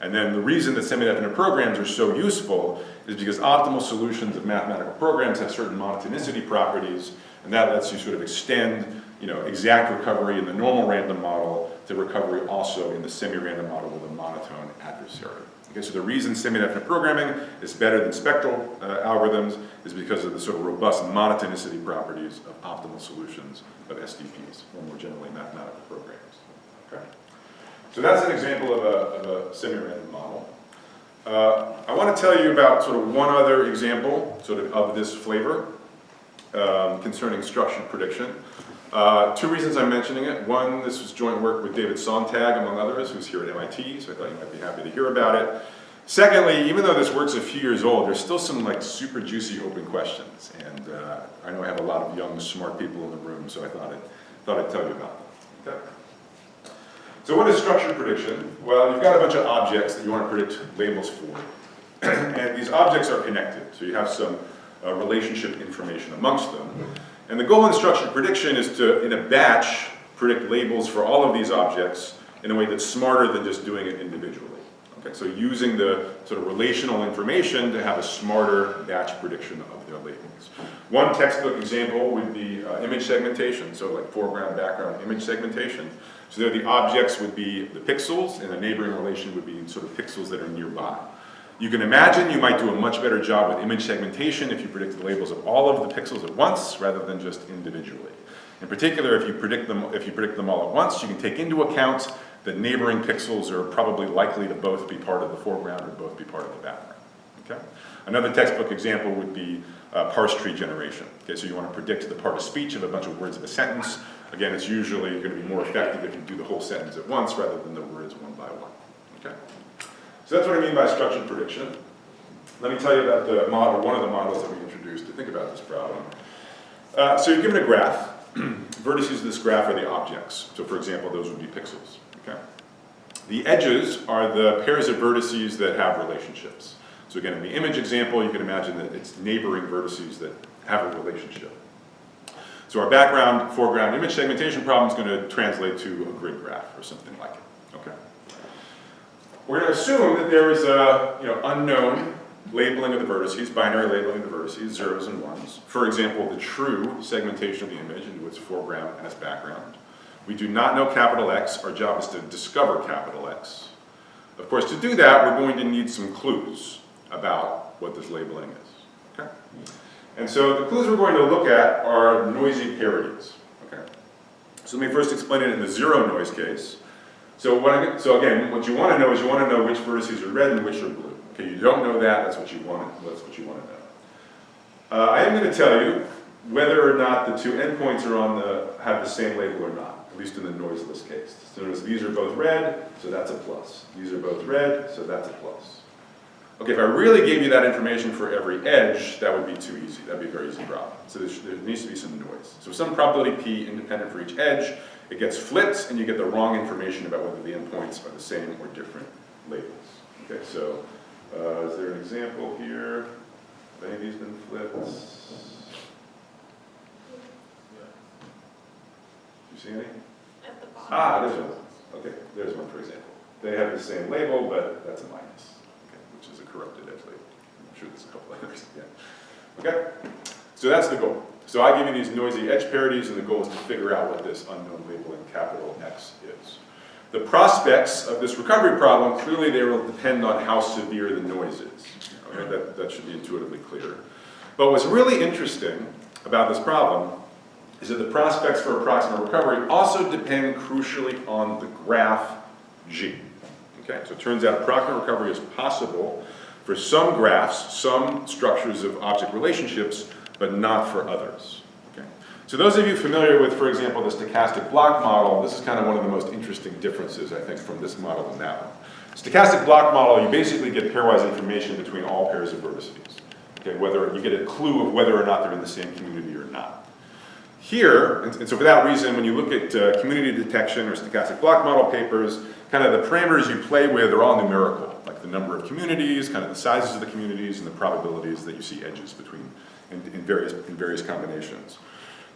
And then the reason that semi-definite programs are so useful is because optimal solutions of mathematical programs have certain monotonicity properties, and that lets you sort of extend, exact recovery in the normal random model to recovery also in the semi-random model with a monotone adversary. Okay, so the reason semi-definite programming is better than spectral algorithms is because of the sort of robust monotonicity properties of optimal solutions of SDPs, or more generally mathematical programs. Okay? So that's an example of a semi-random model. I want to tell you about sort of one other example sort of this flavor concerning structured prediction. Two reasons I'm mentioning it. One, this was joint work with David Sontag, among others, who's here at MIT, so I thought you might be happy to hear about it. Secondly, even though this work's a few years old, there's still some like super juicy open questions, and I know I have a lot of young, smart people in the room, so I thought I'd tell you about them. Okay. So what is structured prediction? Well, you've got a bunch of objects that you want to predict labels for, and these objects are connected, so you have some relationship information amongst them. And the goal in structured prediction is to, in a batch, predict labels for all of these objects in a way that's smarter than just doing it individually. Okay, so using the sort of relational information to have a smarter batch prediction of their labels. One textbook example would be image segmentation, so like foreground, background image segmentation. So there the objects would be the pixels, and the neighboring relation would be sort of pixels that are nearby. You can imagine you might do a much better job with image segmentation if you predict the labels of all of the pixels at once rather than just individually. In particular, if you predict them all at once, you can take into account that neighboring pixels are probably likely to both be part of the foreground or both be part of the background. Okay? Another textbook example would be parse tree generation. Okay, so you want to predict the part of speech of a bunch of words of a sentence. Again, it's usually going to be more effective if you do the whole sentence at once rather than the words one by one. Okay? So that's what I mean by structured prediction. Let me tell you about the model, one of the models that we introduced to think about this problem. So you're given a graph. Vertices of this graph are the objects. So for example, those would be pixels. Okay? The edges are the pairs of vertices that have relationships. So again, in the image example, you can imagine that it's neighboring vertices that have a relationship. So our background, foreground image segmentation problem is going to translate to a grid graph or something like it. Okay? We're going to assume that there is a unknown labeling of the vertices, binary labeling of the vertices, zeros and ones. For example, the true segmentation of the image into its foreground and its background. We do not know capital X. Our job is to discover capital X. Of course, to do that, we're going to need some clues about what this labeling is. Okay? And so the clues we're going to look at are noisy parities. Okay? So let me first explain it in the zero noise case. So again, what you want to know is you want to know which vertices are red and which are blue. Okay, you don't know that, that's what you want to know. I am going to tell you whether or not the two endpoints are have the same label or not, at least in the noiseless case. So notice these are both red, so that's a plus. These are both red, so that's a plus. Okay, if I really gave you that information for every edge, that would be too easy. That would be a very easy problem. So there needs to be some noise. So some probability P independent for each edge. It gets flipped, and you get the wrong information about whether the endpoints are the same or different labels. Okay, so is there an example here? Have any of these been flipped? Do you see any? At the bottom. Ah, there's one. Okay, there's one, for example. They have the same label, but that's a minus, okay, which is a corrupted edge label. I'm sure there's a couple others. Yeah. Okay, so that's the goal. So I give you these noisy edge parities, and the goal is to figure out what this unknown labeling capital X is. The prospects of this recovery problem, clearly they will depend on how severe the noise is. Okay? That should be intuitively clear. But what's really interesting about this problem is that the prospects for approximate recovery also depend crucially on the graph G. Okay? So it turns out approximate recovery is possible for some graphs, some structures of object relationships, but not for others. Okay? So those of you familiar with, for example, the stochastic block model, this is kind of one of the most interesting differences, I think, from this model and that one. Stochastic block model, you basically get pairwise information between all pairs of vertices. Okay, whether you get a clue of whether or not they're in the same community or not. Here, and so for that reason, when you look at community detection or stochastic block model papers, kind of the parameters you play with are all numerical, like the number of communities, kind of the sizes of the communities, and the probabilities that you see edges between in various combinations.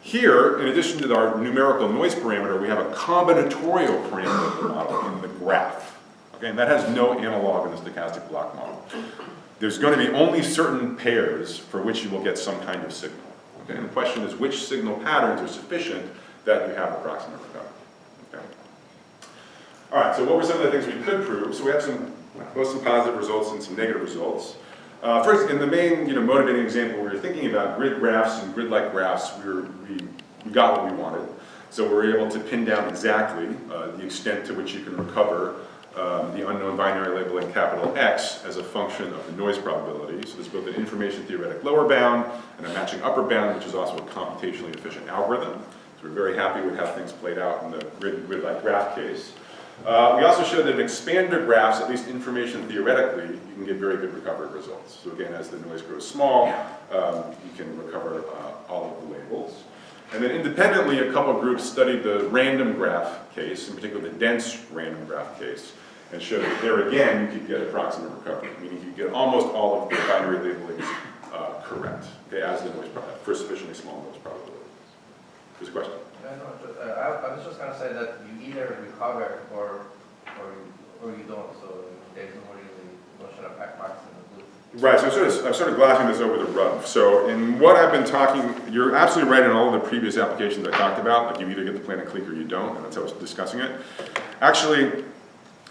Here, in addition to our numerical noise parameter, we have a combinatorial parameter of the model in the graph. Okay, and that has no analog in the stochastic block model. There's going to be only certain pairs for which you will get some kind of signal. Okay, and the question is which signal patterns are sufficient that you have approximate recovery. Okay. All right, so what were some of the things we could prove? So we have both some positive results and some negative results. First, in the main motivating example we were thinking about, grid graphs and grid-like graphs, we got what we wanted. So we were able to pin down exactly the extent to which you can recover the unknown binary labeling capital X as a function of the noise probability. So there's both an information theoretic lower bound and a matching upper bound, which is also a computationally efficient algorithm. So we're very happy with how things played out in the grid-like graph case. We also showed that in expander graphs, at least information theoretically, you can get very good recovery results. So again, as the noise grows small, you can recover all of the labels. And then independently, a couple groups studied the random graph case, in particular the dense random graph case, and showed that there again, you could get approximate recovery, meaning you get almost all of the binary labelings correct, okay, as the noise for sufficiently small noise probability. There's a question? I was just gonna say that you either recover or you don't, so there's no really notion of approximate. Right, so I'm sort of glossing this over the rub. So in what I've been talking, you're absolutely right in all of the previous applications I talked about, like you either get the plan and Cleat or you don't, and that's how I was discussing it. Actually,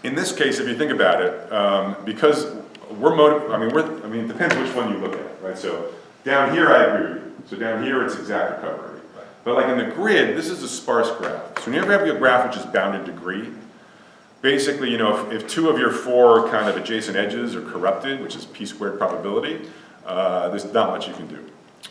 in this case, if you think about it, because it depends which one you look at, right? So down here, I agree with you. So down here, it's exact recovery. But like in the grid, this is a sparse graph. So whenever you have a graph which is bounded degree, basically, you know, if two of your four kind of adjacent edges are corrupted, which is p-squared probability, there's not much you can do.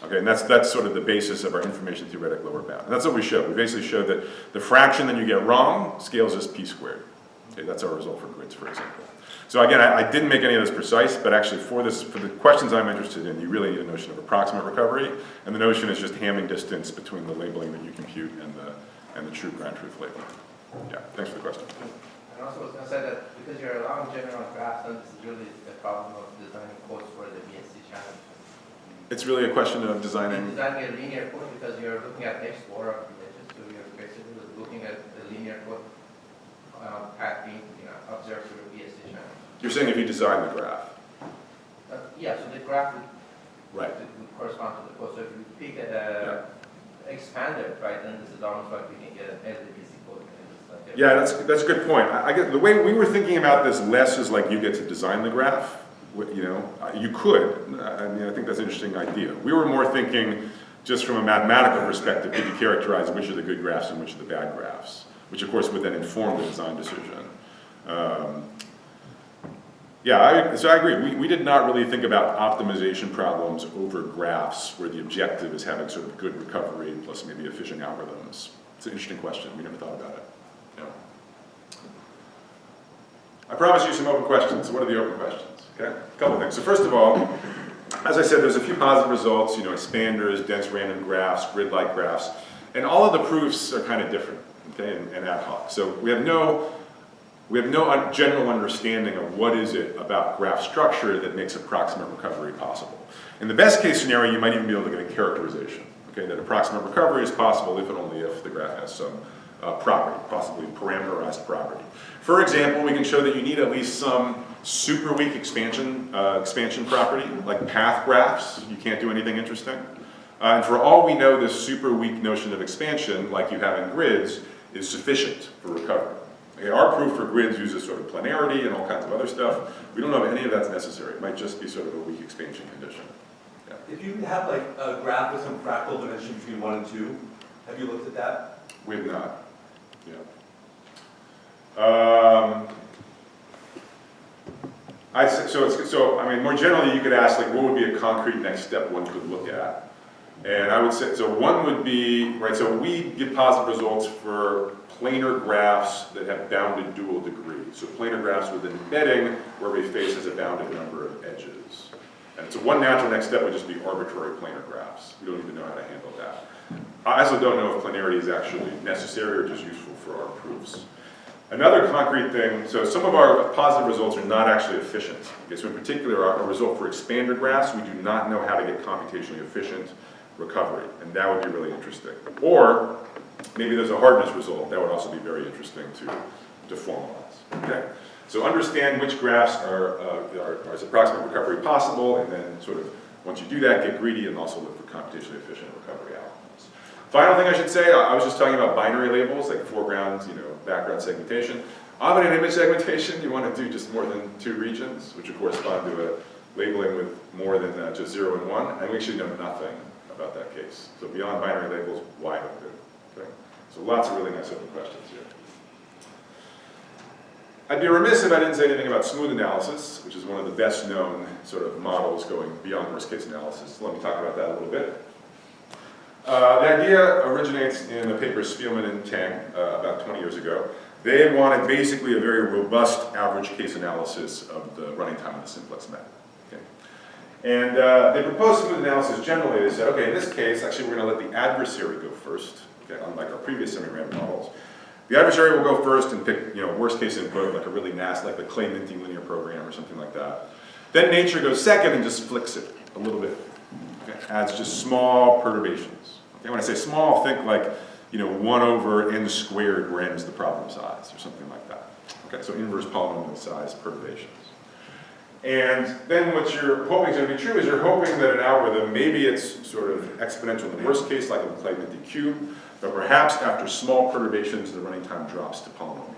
Okay, and that's sort of the basis of our information theoretic lower bound. And that's what we showed. We basically showed that the fraction that you get wrong scales as p-squared. Okay, that's our result for grids, for example. So again, I didn't make any of this precise, but actually for the questions I'm interested in, you really need a notion of approximate recovery, and the notion is just Hamming distance between the labeling that you compute and the true ground truth labeling. Yeah, thanks for the question. And also I was going to say that because you're allowing general graphs, then this is really the problem of designing codes for the BSC channel. It's really a question of You're designing. designing a linear code because you're looking at x4 of the edges, so you're basically looking at the linear code path being observed through the BSC channel. You're saying if you design the graph. Yeah, so the graph would, Right. would correspond to the code. So if you pick an expander, right, then this is almost like we can get an LDBC code. Yeah, that's a good point. I get the way we were thinking about this less is like you get to design the graph. You know, you could. I mean, I think that's an interesting idea. We were more thinking just from a mathematical perspective, could you characterize which are the good graphs and which are the bad graphs, which of course would then inform the design decision. So I agree. We did not really think about optimization problems over graphs where the objective is having sort of good recovery plus maybe efficient algorithms. It's an interesting question. We never thought about it. Yeah. I promised you some open questions. So what are the open questions? Okay, a couple things. So first of all, as I said, there's a few positive results, you know, expanders, dense random graphs, grid-like graphs, and all of the proofs are kind of different, okay, and ad hoc. So we have no general understanding of what is it about graph structure that makes approximate recovery possible. In the best case scenario, you might even be able to get a characterization, okay, that approximate recovery is possible if and only if the graph has some property, possibly parameterized property. For example, we can show that you need at least some super weak expansion property, like path graphs. You can't do anything interesting. And for all we know, this super weak notion of expansion, like you have in grids, is sufficient for recovery. Okay, our proof for grids uses sort of planarity and all kinds of other stuff. We don't know if any of that's necessary. It might just be sort of a weak expansion condition. Yeah. If you have like a graph with some fractal dimension between 1 and 2, have you looked at that? We have not. Yeah. More generally, you could ask, like, what would be a concrete next step one could look at? And I would say, so one would be, right, so we get positive results for planar graphs that have bounded dual degree. So planar graphs with an embedding where every face has a bounded number of edges. And so one natural next step would just be arbitrary planar graphs. We don't even know how to handle that. I also don't know if planarity is actually necessary or just useful for our proofs. Another concrete thing, so some of our positive results are not actually efficient. Okay, so in particular, our result for expander graphs, we do not know how to get computationally efficient recovery, and that would be really interesting. Or maybe there's a hardness result. That would also be very interesting to formalize. Okay, so understand which graphs is approximate recovery possible, and then sort of once you do that, get greedy and also look for computationally efficient recovery outcomes. Final thing I should say, I was just talking about binary labels like foreground, background segmentation. On an image segmentation, you want to do just more than 2 regions, which would correspond to a labeling with more than just 0 and 1, and we actually know nothing about that case. So beyond binary labels, wide open. Okay? So lots of really nice open questions here. I'd be remiss if I didn't say anything about smooth analysis, which is one of the best known sort of models going beyond worst case analysis. So let me talk about that a little bit. The idea originates in a paper Spielman and Tang about 20 years ago. They wanted basically a very robust average case analysis of the running time of the simplex method. Okay? And they proposed smooth analysis generally. They said, okay, in this case, actually we're going to let the adversary go first, okay, unlike our previous Semirandom models. The adversary will go first and pick, worst case input, like a really nasty, like the Cleat linear program or something like that. Then nature goes second and just flicks it a little bit. Okay? Adds just small perturbations. Okay? When I say small, think like 1 over n squared, where n is the problem size, or something like that. Okay, so inverse polynomial size perturbations. And then what you're hoping is going to be true is you're hoping that an algorithm, maybe it's sort of exponential in the worst case, like in the Cleat cube, but perhaps after small perturbations, the running time drops to polynomial.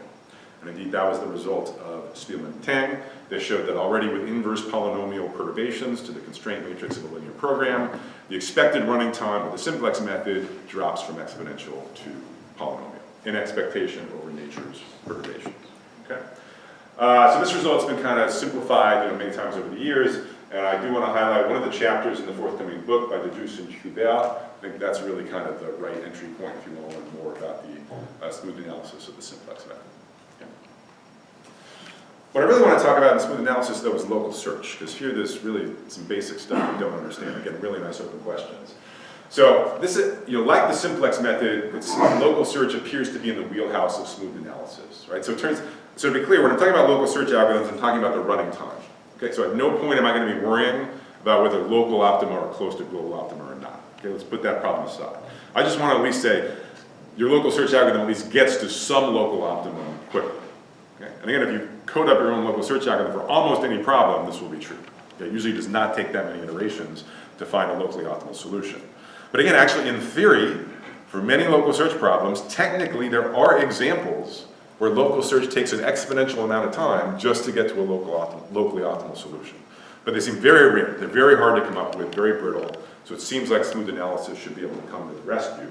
And indeed, that was the result of Spielman and Tang. They showed that already with inverse polynomial perturbations to the constraint matrix of a linear program, the expected running time of the simplex method drops from exponential to polynomial in expectation over nature's perturbations. Okay? So this result's been kind of simplified many times over the years, and I do want to highlight one of the chapters in the forthcoming book by Deduce and Hubert. I think that's really kind of the right entry point if you want to learn more about the smooth analysis of the simplex method. Okay. What I really want to talk about in smooth analysis, though, is local search, because here there's really some basic stuff you don't understand. Again, really nice open questions. So this is, like the simplex method, local search appears to be in the wheelhouse of smooth analysis, right? So to be clear, when I'm talking about local search algorithms, I'm talking about the running time. Okay, so at no point am I going to be worrying about whether local optima are close to global optima or not. Okay, let's put that problem aside. I just want to at least say your local search algorithm at least gets to some local optimum quickly. Okay? And again, if you code up your own local search algorithm for almost any problem, this will be true. Okay? It usually does not take that many iterations to find a locally optimal solution. But again, actually in theory, for many local search problems, technically there are examples where local search takes an exponential amount of time just to get to a locally optimal solution. But they seem very rare. They're very hard to come up with, very brittle. So it seems like smooth analysis should be able to come to the rescue.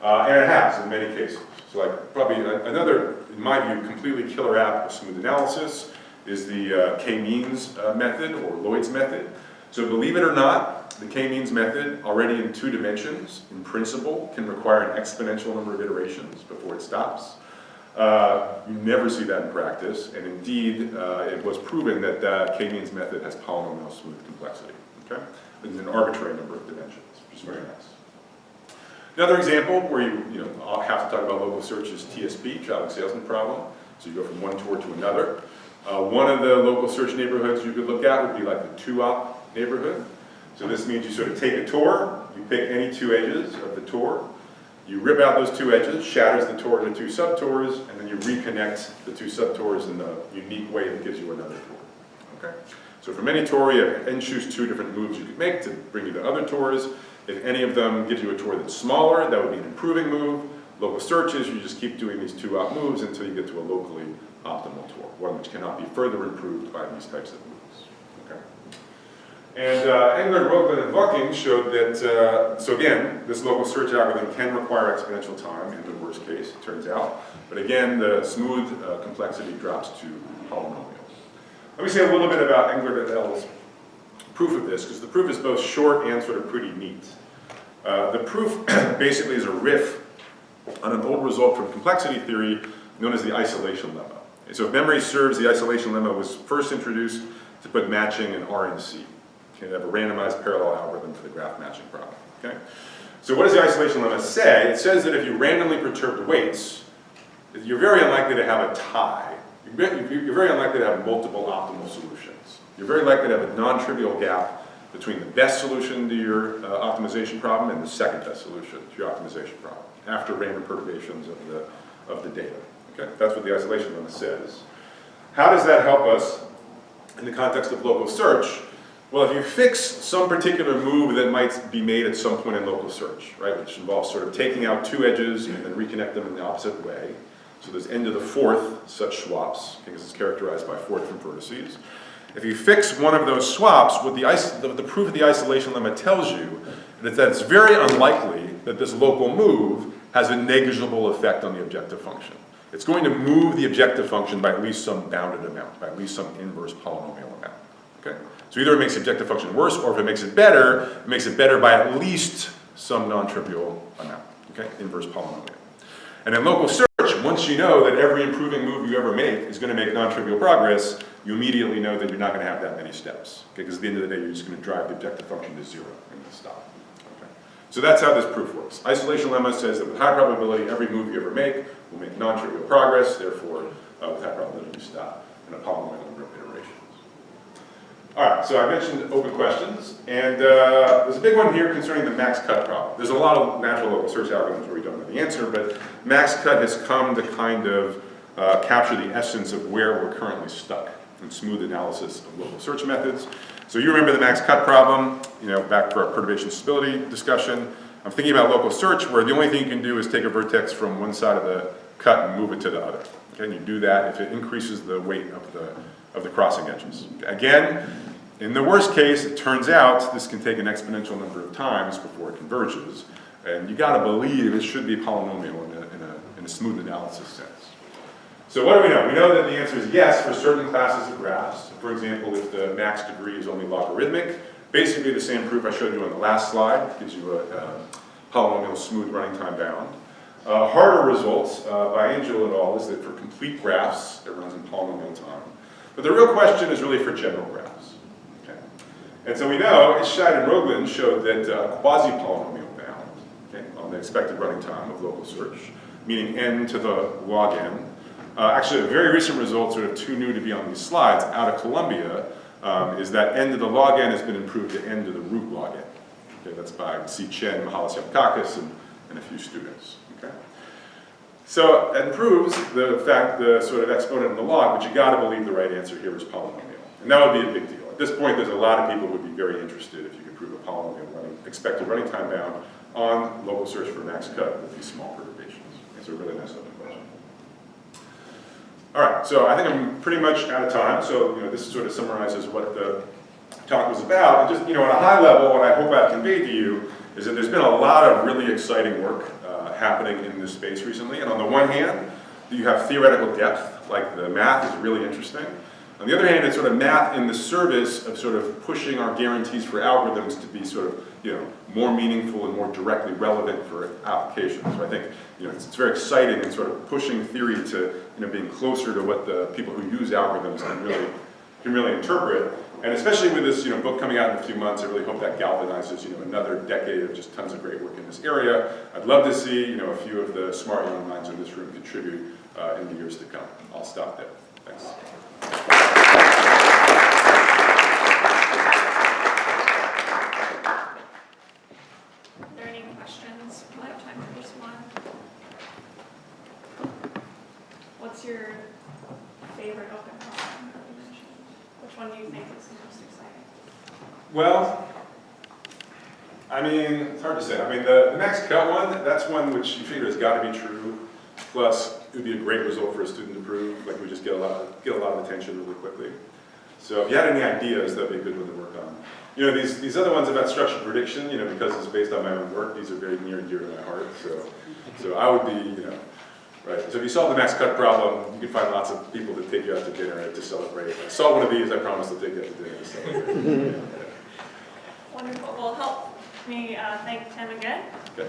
And it has in many cases. So like probably another, in my view, completely killer app of smooth analysis is the Kmeans method or LIDS method. So believe it or not, the Kmeans method already in 2 dimensions, in principle, can require an exponential number of iterations before it stops. You never see that in practice, and indeed, it was proven that the Kmeans method has polynomial smooth complexity, okay? In an arbitrary number of dimensions, which is very nice. Another example where you have to talk about local search is TSP, traveling salesman problem. So you go from one tour to another. One of the local search neighborhoods you could look at would be like the 2-op neighborhood. So this means you sort of take a tour, you pick any 2 edges of the tour, you rip out those 2 edges, shatters the tour into 2 subtours, and then you reconnect the 2 subtours in a unique way that gives you another tour. Okay? So for any tour, you have and choose 2 different moves you could make to bring you to other tours. If any of them gives you a tour that's smaller, that would be an improving move. Local searches, you just keep doing these 2-op moves until you get to a locally optimal tour, one which cannot be further improved by these types of moves. Okay? And Engler, Rogland, and Vucking showed that, so again, this local search algorithm can require exponential time in the worst case, it turns out. But again, the smooth complexity drops to polynomial. Let me say a little bit about Engler et al.'s proof of this, because the proof is both short and sort of pretty neat. The proof basically is a riff on an old result from complexity theory known as the isolation lemma. So if memory serves, the isolation lemma was first introduced to put matching in R and C. Okay, they have a randomized parallel algorithm for the graph matching problem. Okay? So what does the isolation lemma say? It says that if you randomly perturb weights, you're very unlikely to have a tie. You're very unlikely to have multiple optimal solutions. You're very likely to have a non-trivial gap between the best solution to your optimization problem and the second best solution to your optimization problem after random perturbations of the data. Okay? That's what the isolation lemma says. How does that help us in the context of local search? Well, if you fix some particular move that might be made at some point in local search, right, which involves sort of taking out 2 edges and then reconnect them in the opposite way. So there's n to the 4th such swaps, because it's characterized by 4 different vertices. If you fix one of those swaps, what the proof of the isolation lemma tells you is that it's very unlikely that this local move has a negligible effect on the objective function. it's going to move the objective function by at least some bounded amount, by at least some inverse polynomial amount. Okay? So either it makes the objective function worse, or if it makes it better by at least some non-trivial amount. Okay? Inverse polynomial. And in local search, once you know that every improving move you ever make is going to make non-trivial progress, you immediately know that you're not going to have that many steps. Okay? Because at the end of the day, you're just going to drive the objective function to 0 and then stop. Okay? So that's how this proof works. Isolation lemma says that with high probability, every move you ever make will make non-trivial progress. Therefore, with high probability, you stop in a polynomial number of iterations. All right, so I mentioned open questions, and there's a big one here concerning the max cut problem. There's a lot of natural local search algorithms where we don't know the answer, but max cut has come to kind of capture the essence of where we're currently stuck in smooth analysis of local search methods. So you remember the max cut problem, back for our perturbation stability discussion. I'm thinking about local search where the only thing you can do is take a vertex from one side of the cut and move it to the other. Okay, and you do that if it increases the weight of the crossing edges. Again, in the worst case, it turns out this can take an exponential number of times before it converges, and you got to believe it should be polynomial in a smooth analysis sense. So what do we know? We know that the answer is yes for certain classes of graphs. For example, if the max degree is only logarithmic, basically the same proof I showed you on the last slide gives you a polynomial smooth running time bound. Harder results by Angel et al. Is that for complete graphs, it runs in polynomial time. But the real question is really for general graphs. Okay? And so we know, Scheid and Roglin showed that quasi-polynomial bound, okay, on the expected running time of local search, meaning n to the log n. Actually, a very recent result, sort of too new to be on these slides, out of Columbia, is that n to the log n has been improved to n to the root log n. Okay, that's by C. Chen, Mihalis Yabkakis, and a few students. Okay? So that proves the fact, the sort of exponent in the log, but you got to believe the right answer here is polynomial. And that would be a big deal. At this point, there's a lot of people who would be very interested if you could prove a polynomial expected running time bound on local search for max cut with these small perturbations. It's a really nice open question. All right, so I think I'm pretty much out of time. So this sort of summarizes what the talk was about. And just at a high level, what I hope I've conveyed to you is that there's been a lot of really exciting work happening in this space recently. And on the one hand, you have theoretical depth, like the math is really interesting. On the other hand, it's sort of math in the service of sort of pushing our guarantees for algorithms to be sort of, more meaningful and more directly relevant for applications. So I think, it's very exciting and sort of pushing theory to, being closer to what the people who use algorithms can really interpret. And especially with this, book coming out in a few months, I really hope that galvanizes, another decade of just tons of great work in this area. I'd love to see, a few of the smart young minds in this room contribute in the years to come. I'll stop there. Thanks. Are there any questions? I have time for just one. What's your favorite open problem that we mentioned? Which one do you think is the most exciting? Well, I mean, it's hard to say. I mean, the max cut one, that's one which you figure has got to be true. Plus, it would be a great result for a student to prove. Like, we just get a lot of attention really quickly. So if you had any ideas, that'd be a good one to work on. These other ones about structured prediction, because it's based on my own work, these are very near and dear to my heart. So I would be, right. So if you solve the max cut problem, you can find lots of people to take you out to dinner to celebrate. If I solve one of these, I promise to take you out to dinner to celebrate. Wonderful. Well, help me thank Tim again. Okay.